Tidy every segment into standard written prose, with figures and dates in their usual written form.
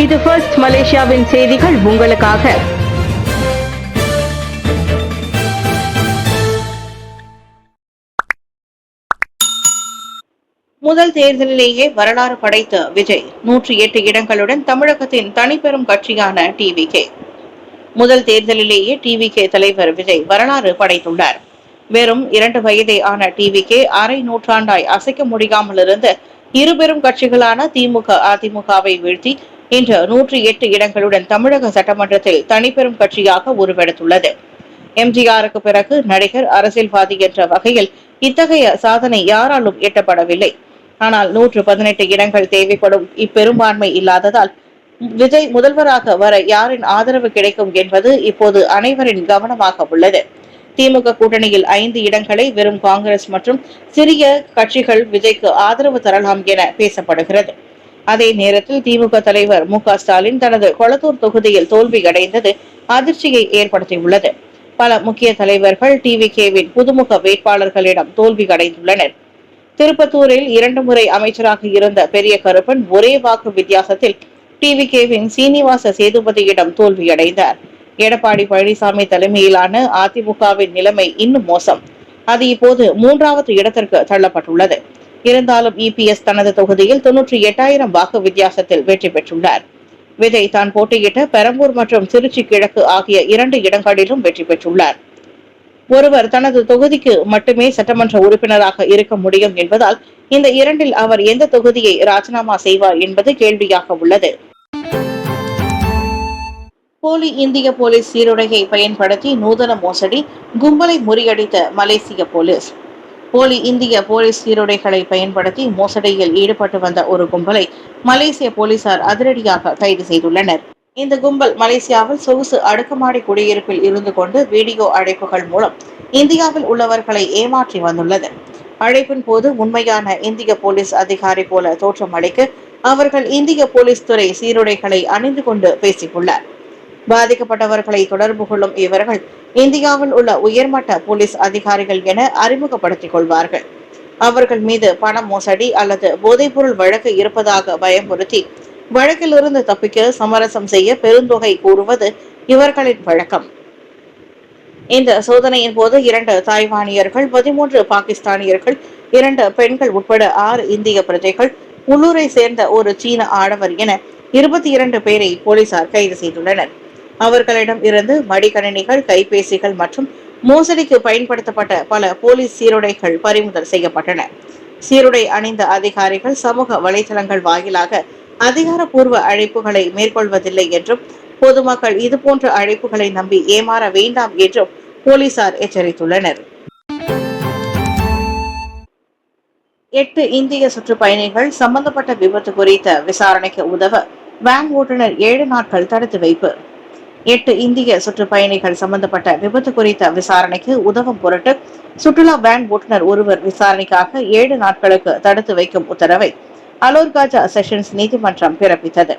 இது ஃபர்ஸ்ட் மலேசியாவின் செய்திகள் உங்களுக்காக. முதல் தேர்தலிலேயே வரலாறு படைத்த விஜய் 108 இடங்களுடன் தமிழகத்தின் தனிப்பெரும் கட்சியான டிவிகே. முதல் தேர்தலிலேயே டிவிகே தலைவர் விஜய் வரலாறு படைத்துள்ளார். வெறும் 2 வயதே ஆன டிவிகே அரை நூற்றாண்டாய் அசைக்க முடியாமல் இருந்த இருபெரும் கட்சிகளான திமுக, அதிமுகவை வீழ்த்தி இன்று 108 இடங்களுடன் தமிழக சட்டமன்றத்தில் தனிப்பெரும் கட்சியாக உருவெடுத்துள்ளது. எம்ஜிஆருக்கு பிறகு நடிகர், அரசியல்வாதி என்ற வகையில் இத்தகைய சாதனை யாராலும் எட்டப்படவில்லை. ஆனால் 118 இடங்கள் தேவைப்படும் இப்பெரும்பான்மை இல்லாததால் விஜய் முதல்வராக வர யாரின் ஆதரவு கிடைக்கும் என்பது இப்போது அனைவரின் கவனமாக உள்ளது. திமுக கூட்டணியில் 5 இடங்களை வெறும் காங்கிரஸ் மற்றும் சிறிய கட்சிகள் விஜய்க்கு ஆதரவு தரலாம் என பேசப்படுகிறது. அதே நேரத்தில் திமுக தலைவர் மு.க.ஸ்டாலின் தனது கொளத்தூர் தொகுதியில் தோல்வியடைந்தது அதிர்ச்சியை ஏற்படுத்தியுள்ளது. பல முக்கிய தலைவர்கள் டிவிகேவின் புதுமுக வேட்பாளர்களிடம் தோல்வி அடைந்துள்ளனர். திருப்பத்தூரில் 2 முறை அமைச்சராக இருந்த பெரிய கருப்பன் ஒரே வாக்கு வித்தியாசத்தில் டிவிகேவின் சீனிவாச சேதுபதியிடம் தோல்வியடைந்தார். எடப்பாடி பழனிசாமி தலைமையிலான அதிமுகவின் நிலைமை இன்னும் மோசம். அது இப்போது 3வது இடத்திற்கு தள்ளப்பட்டுள்ளது. இருந்தாலும் இபிஎஸ் தனது தொகுதியில் 98,000 வாக்கு வித்தியாசத்தில் வெற்றி பெற்றுள்ளார். விஜய் தான் போட்டியிட்ட பெரம்பூர் மற்றும் திருச்சி கிழக்கு ஆகிய 2 இடங்களிலும் வெற்றி பெற்றுள்ளார். ஒருவர் தனது தொகுதிக்கு மட்டுமே சட்டமன்ற உறுப்பினராக இருக்க முடியும் என்பதால் இந்த 2இல் அவர் எந்த தொகுதியை ராஜினாமா செய்வார் என்பது கேள்வியாக உள்ளது. போலி இந்திய போலீஸ் சீருடையை பயன்படுத்தி நூதன மோசடி, கும்பலை முறியடித்த மலேசிய போலீஸ். போலி இந்திய போலீஸ் சீருடைகளை பயன்படுத்தி மோசடியில் ஈடுபட்டு வந்த ஒரு கும்பலை மலேசிய போலீசார் அதிரடியாக கைது செய்துள்ளனர். இந்த கும்பல் மலேசியாவில் சொகுசு அடுக்குமாடி குடியிருப்பில் இருந்து கொண்டு வீடியோ அழைப்புகள் மூலம் இந்தியாவில் உள்ளவர்களை ஏமாற்றி வந்துள்ளது. அழைப்பின் போது உண்மையான இந்திய போலீஸ் அதிகாரி போல தோற்றமளிக்க அவர்கள் இந்திய போலீஸ் துறை சீருடைகளை அணிந்து கொண்டு பேசியுள்ளார். பாதிக்கப்பட்டவர்களை தொடர்பு கொள்ளும் இவர்கள் இந்தியாவில் உள்ள உயர்மட்ட போலீஸ் அதிகாரிகள் என அறிமுகப்படுத்திக் கொள்வார்கள். அவர்கள் மீது பண மோசடி அல்லது போதைப்பொருள் வழக்கு இருப்பதாக பயமுறுத்தி வழக்கிலிருந்து தப்பிக்க சமரசம் செய்ய பெருந்தொகை கூறுவது இவர்களின் வழக்கம். இந்த சோதனையின் போது 2 தாய்வானியர்கள், 13 பாகிஸ்தானியர்கள், 2 பெண்கள் உட்பட 6 இந்திய பிரஜைகள், உள்ளூரை சேர்ந்த ஒரு சீன ஆடவர் என 22 பேரை போலீசார் கைது செய்துள்ளனர். அவர்களிடம் இருந்து மடிக்கணினிகள், கைபேசிகள் மற்றும் மோசடிக்கு பயன்படுத்தப்பட்ட பல போலீஸ் சீருடைகள் பறிமுதல் செய்யப்பட்டன. சீருடை அணிந்த அதிகாரிகள் சமூக வலைதளங்கள் வாயிலாக அதிகாரப்பூர்வ அழைப்புகளை மேற்கொள்வதில்லை என்றும் பொதுமக்கள் இதுபோன்ற அழைப்புகளை நம்பி ஏமாற வேண்டாம் என்றும் போலீசார் எச்சரித்துள்ளனர். 8 இந்திய சுற்றுப்பயணிகள் சம்பந்தப்பட்ட விபத்து குறித்த விசாரணைக்கு உதவ வேன் ஓட்டுநர் 7 நாட்கள் தடுத்து வைப்பு. 8 இந்திய சுற்றுப்பயணிகள் சம்பந்தப்பட்ட விபத்து குறித்த விசாரணைக்கு உதவும் பொருட்டு சுற்றுலா வேன் ஓட்டுநர் ஒருவர் விசாரணைக்காக 7 நாட்களுக்கு தடுத்து வைக்கும் உத்தரவை அலோர்காஜா செஷன்ஸ் நீதிமன்றம் பிறப்பித்தது.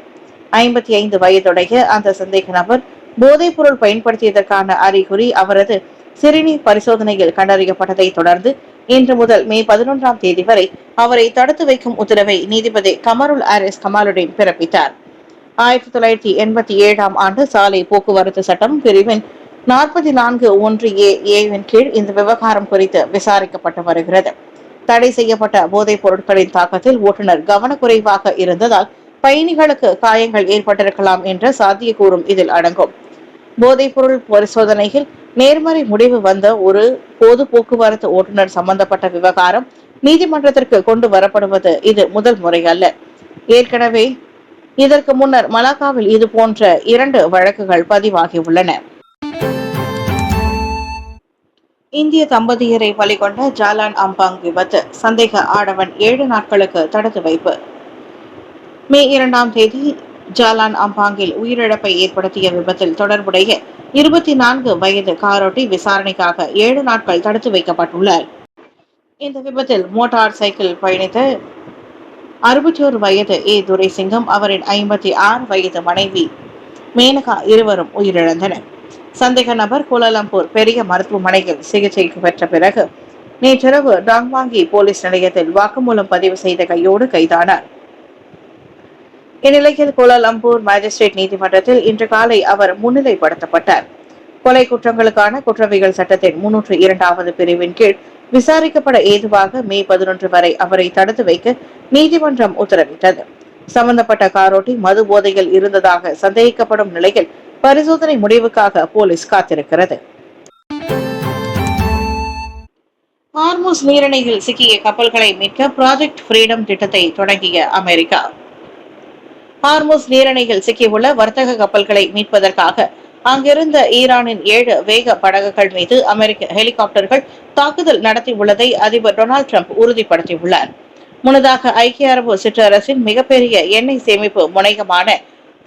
55 வயதுடைய அந்த சந்தேக நபர் போதைப் பொருள் பயன்படுத்தியதற்கான அறிகுறி அவரது சிறுநீர் பரிசோதனையில் கண்டறியப்பட்டதை தொடர்ந்து இன்று முதல் மே 11ஆம் தேதி வரை அவரை தடுத்து வைக்கும் உத்தரவை நீதிபதி கமருல் ஆரிஸ் கமாலுடன் பிறப்பித்தார். 1987ஆம் ஆண்டு சாலை போக்குவரத்து சட்டம் பிரிவின் 44(1)A கீழ் இந்த விவகாரம் குறித்து விசாரிக்கப்பட்டு வருகிறது. தடை செய்யப்பட்ட போதைப் பொருட்களின் தாக்கத்தில் ஓட்டுநர் கவனக்குறைவாக இருந்ததால் பயணிகளுக்கு காயங்கள் ஏற்பட்டிருக்கலாம் என்ற சாத்தியக்கூறும் இதில் அடங்கும். போதைப் பொருள் பரிசோதனையில் நேர்மறை முடிவு வந்த ஒரு பொது போக்குவரத்து ஓட்டுநர் சம்பந்தப்பட்ட விவகாரம் நீதிமன்றத்திற்கு கொண்டு வரப்படுவது இது முதல் முறை அல்ல. ஏற்கனவே இதற்கு முன்னர் மலாக்காவில் இது போன்ற 2 வழக்குகள் பதிவாகியுள்ளன. இந்திய தம்பதியரை பலிகொண்ட ஜாலான் அம்பாங் விபத்து, சந்தேக ஆடவன் 7 நாட்களுக்கு தடுத்து வைப்பு. மே 2ஆம் தேதி ஜாலான் அம்பாங்கில் உயிரிழப்பை ஏற்படுத்திய விபத்தில் தொடர்புடைய 24 வயது காரோட்டி விசாரணைக்காக 7 நாட்கள் தடுத்து வைக்கப்பட்டுள்ளார். இந்த விபத்தில் மோட்டார் சைக்கிள் பயணித்த 61 வயது துரைசிங்கம், அவரின் 56 வயது மனைவி மேனகா இருவரும் உயிரிழந்தனர். சந்தேக நபர் கோலாலம்பூர் பெரிய மருத்துவமனையில் சிகிச்சைக்கு பெற்ற பிறகு நேற்றிரவு டாங்வாங்கி போலீஸ் நிலையத்தில் வாக்குமூலம் பதிவு செய்த கையோடு கைதானார். இந்நிலையில் கோலாலம்பூர் மேஜிஸ்ட்ரேட் நீதிமன்றத்தில் இன்று காலை அவர் முன்னிலைப்படுத்தப்பட்டார். கொலை குற்றங்களுக்கான குற்றவியல் சட்டத்தின் 302வது பிரிவின் கீழ் விசாரிக்கப்பட ஏதுவாக மே 11 வரை அவரை தடுத்து வைக்க நீதிமன்றம் உத்தரவிட்டது. சம்பந்தப்பட்ட காரோட்டி மது போதையில் இருந்ததாக சந்தேகிக்கப்படும் நிலையில் பரிசோதனை முடிவுக்காக போலீஸ் காத்திருக்கிறது. ஹார்முஸ் நீரிணையில் சிக்கிய கப்பல்களை மீட்க ப்ராஜெக்ட் ஃப்ரீடம் திட்டத்தை தொடங்கிய அமெரிக்கா. ஹார்முஸ் நீரிணையில் சிக்கியுள்ள வர்த்தக கப்பல்களை மீட்பதற்காக அங்கிருந்த ஈரானின் 7 வேக படகுகள் மீது அமெரிக்க ஹெலிகாப்டர்கள் தாக்குதல் நடத்தியுள்ளதை அதிபர் டொனால்டு டிரம்ப் உறுதிப்படுத்தியுள்ளார். முன்னதாக ஐக்கிய அரபு சிற்றரசின் மிகப்பெரிய எண்ணெய் சேமிப்பு முனையமான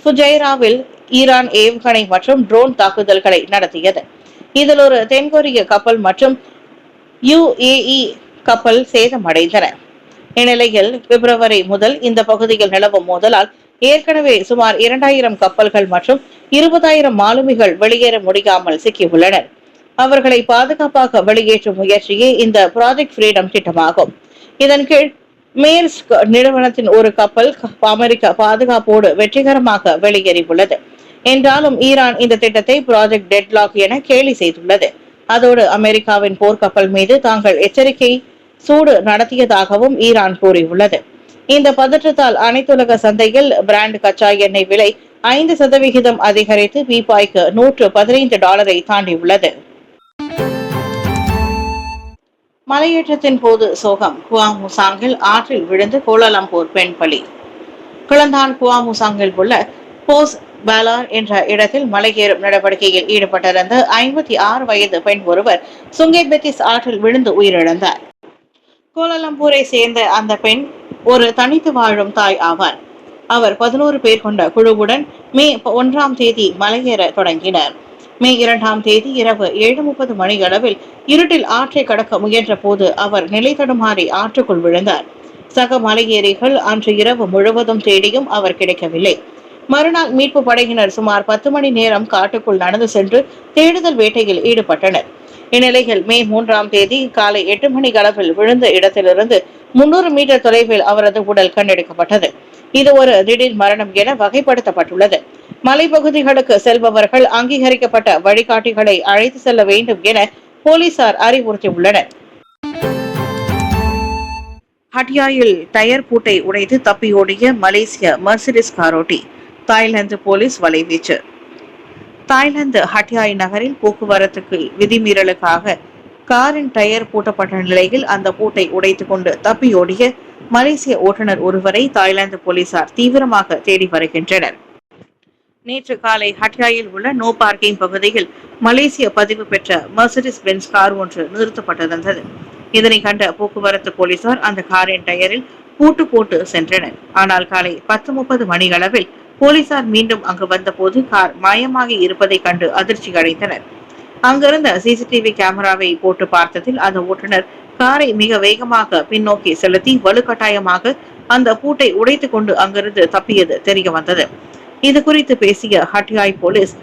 ஃபுஜைராவில் ஈரான் ஏவுகணை மற்றும் ட்ரோன் தாக்குதல்களை நடத்தியது. இதில் ஒரு தென்கொரிய கப்பல் மற்றும் UAE கப்பல் சேதமடைந்தன. இந்நிலையில் பிப்ரவரி முதல் இந்த பகுதியில் நிலவும் மோதலால் ஏற்கனவே சுமார் 2000 கப்பல்கள் மற்றும் 20,000 மாலுமிகள் வெளியேற முடியாமல் சிக்கியுள்ளனர். அவர்களை பாதுகாப்பாக வெளியேற்றும் முயற்சியே இந்த ப்ராஜெக்ட் ஃப்ரீடம் திட்டமாகும். இதன் கீழ் மேர்ஸ்க் நிறுவனத்தின் ஒரு கப்பல் அமெரிக்க பாதுகாப்போடு வெற்றிகரமாக வெளியேறியுள்ளது. என்றாலும் ஈரான் இந்த திட்டத்தை ப்ராஜெக்ட் டெட்லாக் என கேலி செய்துள்ளது. அதோடு அமெரிக்காவின் போர்க்கப்பல் மீது தாங்கள் எச்சரிக்கை சூடு நடத்தியதாகவும் ஈரான் கூறியுள்ளது. இந்த பதற்றத்தால் அனைத்துலக சந்தையில் பிராண்ட் கச்சா எண்ணெய் விலை 5% அதிகரித்து பீப்பாய்க்கு $115 தாண்டியுள்ளது. மலையேற்றத்தின் போது சோகம். குவாமுசாங்கில் ஆற்றில் விழுந்து கோலாலம்பூர் பெண் பலி. கிளந்தான் குவாமுசாங்கில் உள்ள போஸ் பாலார் என்ற இடத்தில் மலையேறும் நடவடிக்கையில் ஈடுபட்டிருந்த 56 வயது பெண் ஒருவர் சுங்கேபெத்திஸ் ஆற்றில் விழுந்து உயிரிழந்தார். கோலாலம்பூரை சேர்ந்த அந்த பெண் ஒரு தனித்து வாழும் தாய் ஆவார். அவர் 11 பேர் கொண்ட குழுவுடன் மே 1ஆம் தேதி மலையேற தொடங்கினர். மே 2ஆம் தேதி இரவு 7:30 மணியளவில் இருட்டில் ஆற்றை கடக்க முயன்ற போது அவர் நிலை தடுமாறி ஆற்றுக்குள் விழுந்தார். சக மலையேறிகள் அன்று இரவு முழுவதும் தேடியும் அவர் கிடைக்கவில்லை. மறுநாள் மீட்பு படையினர் சுமார் 10 மணி நேரம் காட்டுக்குள் நடந்து சென்று தேடுதல் வேட்டையில் ஈடுபட்டனர். இந்நிலையில் மே 3ஆம் தேதி காலை 8 மணி அளவில் விழுந்த இடத்திலிருந்து 300 மீட்டர் தொலைவில் அவரது உடல் கண்டெடுக்கப்பட்டது. இது ஒரு திடீர் மரணம் என வகைப்படுத்தப்பட்டுள்ளது. மலைப்பகுதிகளுக்கு செல்பவர்கள் அங்கீகரிக்கப்பட்ட வழிகாட்டிகளை அழைத்து செல்ல வேண்டும் என போலீசார் அறிவுறுத்தியுள்ளனர். ஹட்டியாயில் டயர் பூட்டை உடைத்து தப்பியோடிய மலேசிய மர்சிடிஸ் காரோட்டி. தாய்லாந்து போலீஸ் வலைவீச்சு. தாய்லாந்து ஹட்டியாய் நகரில் போக்குவரத்துக்கு விதிமீறலுக்காக காரின் டயர் பூட்டப்பட்ட நிலையில் அந்த பூட்டை உடைத்துக் கொண்டு தப்பியோடிய மலேசிய ஓட்டுநர் ஒருவரை தாய்லாந்து போலீசார் தீவிரமாக தேடி வருகின்றனர். நேற்று காலை ஹட்டியாயில் உள்ள நோ பார்க்கிங் பகுதியில் மலேசிய பதிவு பெற்ற மர்சிடிஸ் பென்ஸ் கார் ஒன்று நிறுத்தப்பட்டிருந்தது. இதனை கண்ட போக்குவரத்து போலீசார் அந்த காரின் டயரில் பூட்டு போட்டு சென்றனர். ஆனால் காலை 10:30 மணி அளவில் போலீசார் மீண்டும் அங்கு வந்தபோது கார் மாயமாகி இருப்பதை கண்டு அதிர்ச்சி அடைந்தனர். அங்கிருந்த சிசிடிவி கேமராவை போட்டு பார்த்ததில் அந்த ஓட்டுநர் காரை மிக வேகமாக பின்னோக்கி செலுத்தி வலுக்கட்டாயமாக அந்த பூட்டை உடைத்துக் கொண்டு அங்கிருந்து தப்பியது தெரிய வந்தது. இது குறித்து பேசிய ஹட்டியாய் போலீஸ்,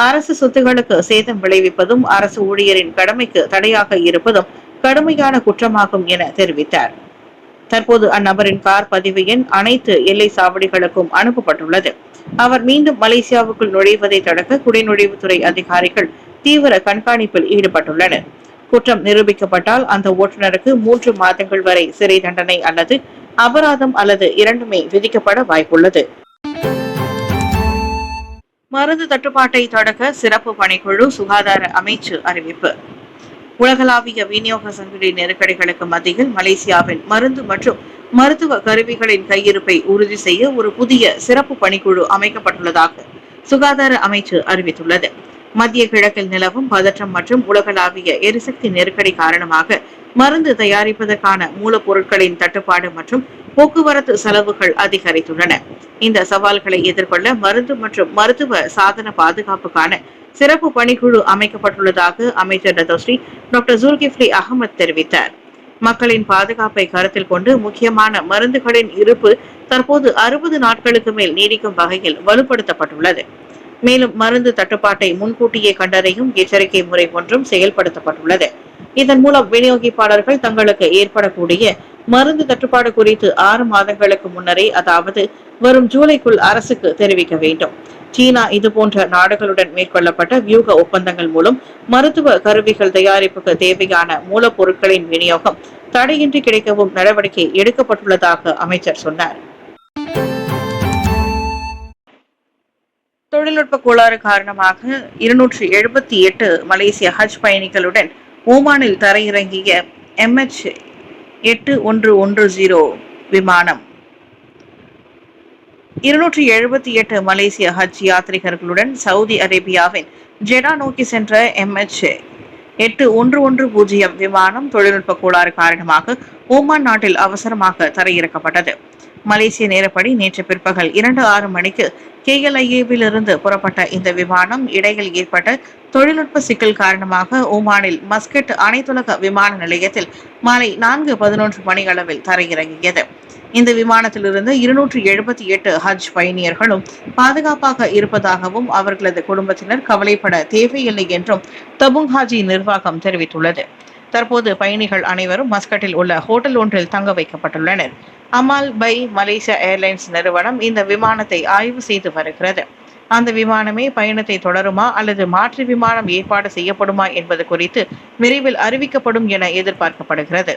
அரசு சொத்துகளுக்கு சேதம் விளைவிப்பதும் அரசு ஊழியரின் கடமைக்கு தடையாக இருப்பதும் கடுமையான குற்றமாகும் என தெரிவித்தார். தற்போது அந்நபரின் கார் பதிவு எண் அனைத்து எல்லை சாவடிகளுக்கும் அனுப்பப்பட்டுள்ளது. அவர் மீண்டும் மலேசியாவுக்குள் நுழைவதை தடுக்க குடிநுழைவுத்துறை அதிகாரிகள் தீவிர கண்காணிப்பில் ஈடுபட்டுள்ளனர். குற்றம் நிரூபிக்கப்பட்டால் அந்த ஓட்டுநருக்கு 3 மாதங்கள் வரை சிறை தண்டனை அல்லது அபராதம் அல்லது இரண்டுமே விதிக்கப்பட வாய்ப்புள்ளது. மருந்து தட்டுப்பாட்டை தடுக்க சிறப்பு பணிக்குழு, சுகாதார அமைச்சு அறிவிப்பு. உலகளாவிய விநியோக சங்கிலி நெருக்கடிகளுக்கு மத்தியில் மலேசியாவில் மருந்து மற்றும் மருத்துவ கருவிகளின் கையிருப்பை உறுதி செய்ய ஒரு புதிய சிறப்பு பணிக்குழு அமைக்கப்பட்டுள்ளதாக சுகாதார அமைச்சு அறிவித்துள்ளது. மத்திய கிழக்கில் நிலவும் பதற்றம் மற்றும் உலகளாவிய எரிசக்தி நெருக்கடி காரணமாக மருந்து தயாரிப்பதற்கான மூலப்பொருட்களின் தட்டுப்பாடு மற்றும் போக்குவரத்து செலவுகள் அதிகரித்துள்ளன. இந்த சவால்களை எதிர்கொள்ள மருந்து மற்றும் மருத்துவ சாதன பாதுகாப்புக்கான சிறப்பு பணிக்குழு அமைக்கப்பட்டுள்ளதாக அமைச்சர் டத்தோஸ்ரீ டாக்டர் ஜுல்கிஃப்லி அகமது தெரிவித்தார். மக்களின் பாதுகாப்பை கருத்தில் கொண்டு முக்கியமான மருந்துகளின் இருப்பு தற்போது 60 நாட்களுக்கு மேல் நீடிக்கும் வகையில் வலுப்படுத்தப்பட்டுள்ளது. மேலும் மருந்து தட்டுப்பாட்டை முன்கூட்டியே கண்டறியும் எச்சரிக்கை முறை ஒன்றும் செயல்படுத்தப்பட்டுள்ளது. இதன் மூலம் விநியோகிப்பாளர்கள் தங்களுக்கு ஏற்படக்கூடிய மருந்து தட்டுப்பாடு குறித்து 6 மாதங்களுக்கு முன்னரே, அதாவது வரும் ஜூலைக்குள் அரசுக்கு தெரிவிக்க வேண்டும். சீனா இதுபோன்ற நாடுகளுடன் மேற்கொள்ளப்பட்ட வியூக ஒப்பந்தங்கள் மூலம் மருத்துவ கருவிகள் தயாரிப்புக்கு தேவையான மூலப்பொருட்களின் விநியோகம் தடையின்றி கிடைக்கவும் நடவடிக்கை எடுக்கப்பட்டுள்ளதாக அமைச்சர் சொன்னார். தொழில்நுட்ப கோளாறு காரணமாக 278 மலேசிய ஹஜ் பயணிகளுடன் ஓமானில் தரையிறங்கிய MH8110 விமானம் 278 மலேசிய ஹஜ் யாத்ரிகர்களுடன் சவுதி அரேபியாவின் ஜெடா நோக்கி சென்ற MH8110 விமானம் தொழில்நுட்ப கோளாறு காரணமாக ஓமான் நாட்டில் அவசரமாக தரையிறக்கப்பட்டது. மலேசிய நேரப்படி நேற்று பிற்பகல் 2:06 மணிக்கு KLIA-வில் இருந்து புறப்பட்ட இந்த விமானம் இடையில் ஏற்பட்ட தொழில்நுட்ப சிக்கல் காரணமாக ஓமானில் மஸ்கட் அனைத்துலக விமான நிலையத்தில் மாலை 4:11 மணியளவில் தரையிறங்கியது. இந்த விமானத்திலிருந்து 278 ஹஜ் பயணியர்களும் பாதுகாப்பாக இருப்பதாகவும் அவர்களது குடும்பத்தினர் கவலைப்பட தேவையில்லை என்றும் தபுங் ஹாஜி நிர்வாகம் தெரிவித்துள்ளது. தற்போது பயணிகள் அனைவரும் மஸ்கட்டில் உள்ள ஹோட்டல் ஒன்றில் தங்க வைக்கப்பட்டுள்ளனர். அமால் பை மலேசியா ஏர்லைன்ஸ் நிறுவனம் இந்த விமானத்தை ஆய்வு செய்து வருகிறது. அந்த விமானமே பயணத்தை தொடருமா அல்லது மாற்று விமானம் ஏற்பாடு செய்யப்படுமா என்பது குறித்து விரைவில் அறிவிக்கப்படும் என எதிர்பார்க்கப்படுகிறது.